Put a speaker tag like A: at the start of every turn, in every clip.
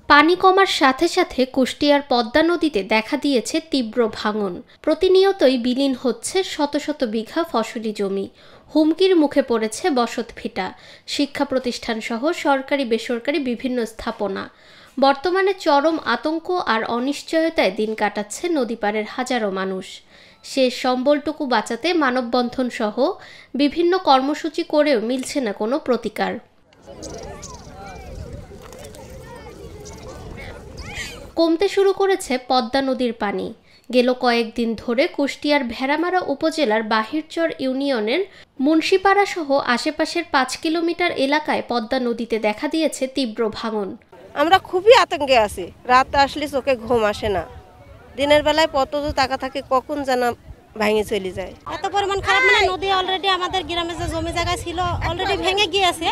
A: পানি কমার সাথে সাথে কুষ্টিয়ার পদ্মা নদীতে দেখা দিয়েছে তীব্র ভাঙন। প্রতিনিয়তই বিলীন হচ্ছে শত শত বিঘা ফসলি জমি। হুমকির মুখে পড়েছে বসতভিটা, শিক্ষা প্রতিষ্ঠান সহ সরকারি বেসরকারি বিভিন্ন স্থাপনা। বর্তমানে চরম আতঙ্ক আর অনিশ্চয়তায় দিন কাটাচ্ছে নদীপাড়ের হাজারো মানুষ। শেষ সম্বলটুকু বাঁচাতে মানববন্ধন সহ বিভিন্ন কর্মসূচি করেও মিলছে না কোনো প্রতিকার। কমতে শুরু করেছে পদ্মা নদীর পানি। গেল কয়েকদিন ধরে কুষ্টিয়ার ভেড়ামারা উপজেলার বাহিরচর ইউনিয়নের মুন্সিপাড়া সহ আশেপাশের 5 কিলোমিটার এলাকায় পদ্মা নদীতে দেখা দিয়েছে তীব্র ভাঙন।
B: আমরা খুবই আতঙ্কে আছি। রাত আসলে চোখে ঘুম আসে না। দিনের বেলায় কত টাকা থাকে কখন যেন ভেঙে চলে যায়।
C: এত পরিমাণ খারাপ, মানে নদী অলরেডি আমাদের গ্রামে যে জমি জায়গা ছিল অলরেডি ভেঙে গিয়েছে।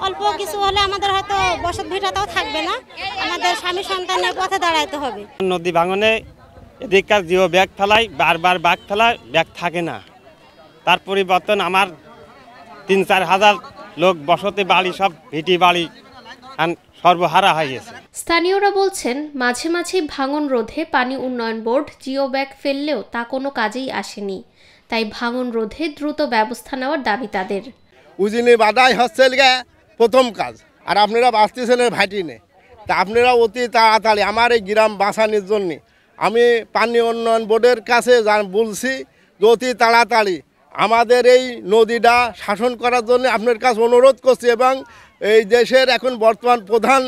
C: অল্প কিছু হলে আমাদের হয়তো বসত ভিটাটাও থাকবে না, আমাদের স্বামী সন্তানের পথে দাঁড়াইতে হবে।
D: নদী ভাঙনে এদিককার জিও ব্যাগ ফেলায়, বারবার ব্যাগ ফেলায়, ব্যাগ থাকে না। তার পরিবর্তন আমার 3-4 হাজার লোক বসতি বাড়ি, সব ভিটি বাড়ি সর্বহারা হয়ে গেছে।
A: স্থানীয়রা বলছেন, মাঝে মাঝে ভাঙন রোধে পানি উন্নয়ন বোর্ড জিও ব্যাগ ফেললেও তা কোনো কাজেই আসেনি। তাই ভাঙন রোধে দ্রুত ব্যবস্থা নেওয়ার দাবি তাদের।
E: উজিনি বাদাই হচ্ছে প্রথম কাজ, আর আপনারা বাঁচতেছেন ভাইটি নে, তা আপনারা অতি তাড়াতাড়ি আমার এই গ্রাম বাঁচানোর জন্য আমি পানি উন্নয়ন বোর্ডের কাছে বলছি যে অতি তাড়াতাড়ি আমাদের এই নদীটা শাসন করার জন্য আপনার কাছে অনুরোধ করছি, এবং এই দেশের এখন বর্তমান প্রধান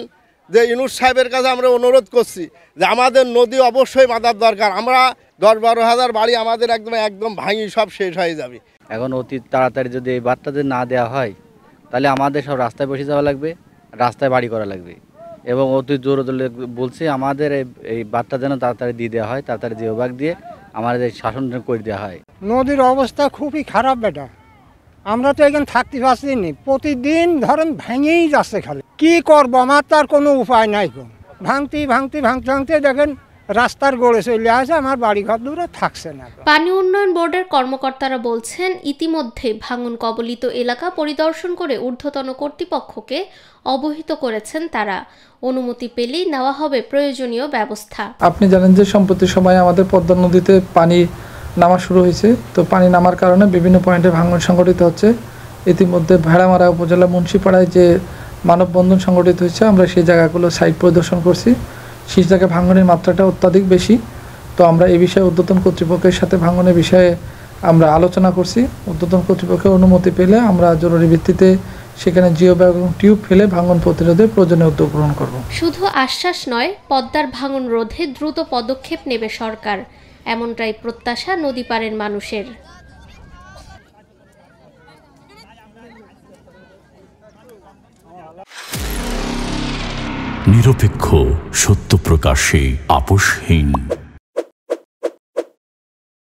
E: যে ইউনূস সাহেবের কাছে আমরা অনুরোধ করছি যে আমাদের নদী অবশ্যই বাঁধার দরকার। আমরা 10-12 হাজার বাড়ি আমাদের একদম ভাঙি সব শেষ হয়ে যাবে।
F: এখন অতি তাড়াতাড়ি যদি এই বাঁধটা যদি না দেওয়া হয় তাহলে আমাদের সব রাস্তায় বসে যাওয়া লাগবে, রাস্তায় বাড়ি করা লাগবে, এবং অতি জোর বলছি আমাদের এই বাঁধটা যেন তাড়াতাড়ি দিয়ে দেওয়া হয়, তাড়াতাড়ি জিও ব্যাগ দিয়ে আমাদের শাসন করে দেওয়া হয়।
G: নদীর অবস্থা খুবই খারাপ বেটা, আমরা তো এখানে থাকতে পারছি না। প্রতিদিন ধরেন ভেঙেই যাচ্ছে, খালি কি করবো, আমার তার কোনো উপায় নাই। ভাঙতে ভাঙতে ভাঙতে ভাঙতে দেখেন রাস্তার গড়ে চলে আসে, আমার বাড়ি ঘর দূরে থাকছে না।
A: পানি উন্নয়ন বোর্ডের কর্মকর্তারা বলছেন, ইতিমধ্যে ভাঙন কবলিত এলাকা পরিদর্শন করে ঊর্ধ্বতন কর্তৃপক্ষকে অবহিত করেছেন তারা। অনুমতি পেলেই নেওয়া হবে প্রয়োজনীয় ব্যবস্থা।
H: আপনি জানেন যে সম্প্রতি সময়ে আমাদের পদ্মা নদীতে পানি নামা শুরু হয়েছে। তো পানি নামার কারণে বিভিন্ন পয়েন্টে ভাঙন সংঘটিত হচ্ছে। ইতিমধ্যে ভেড়ামারা উপজেলা মুন্সিপাড়ায় যে মানববন্ধন সংঘটিত হয়েছে, আমরা সেই জায়গাগুলো সাইট পরিদর্শন করছি। সেই জায়গায় ভাঙনের মাত্রাটা অত্যাধিক বেশি। তো আমরা এই বিষয়ে ঊর্ধ্বতন কর্তৃপক্ষের সাথে ভাঙনের বিষয়ে আমরা আলোচনা করছি। ঊর্ধ্বতন কর্তৃপক্ষের অনুমতি পেলে আমরা জরুরি ভিত্তিতে সেখানে জিও ব্যাগ এবং টিউব ফেলে ভাঙন প্রতিরোধে প্রয়োজনীয় উদ্যোগ গ্রহণ করব।
A: শুধু আশ্বাস নয়, পদ্মার ভাঙন রোধে দ্রুত পদক্ষেপ নেবে সরকার, এমনটাই প্রত্যাশা নদীপাড়ের মানুষের।
I: নিরপেক্ষ, সত্য প্রকাশে আপোষহীন।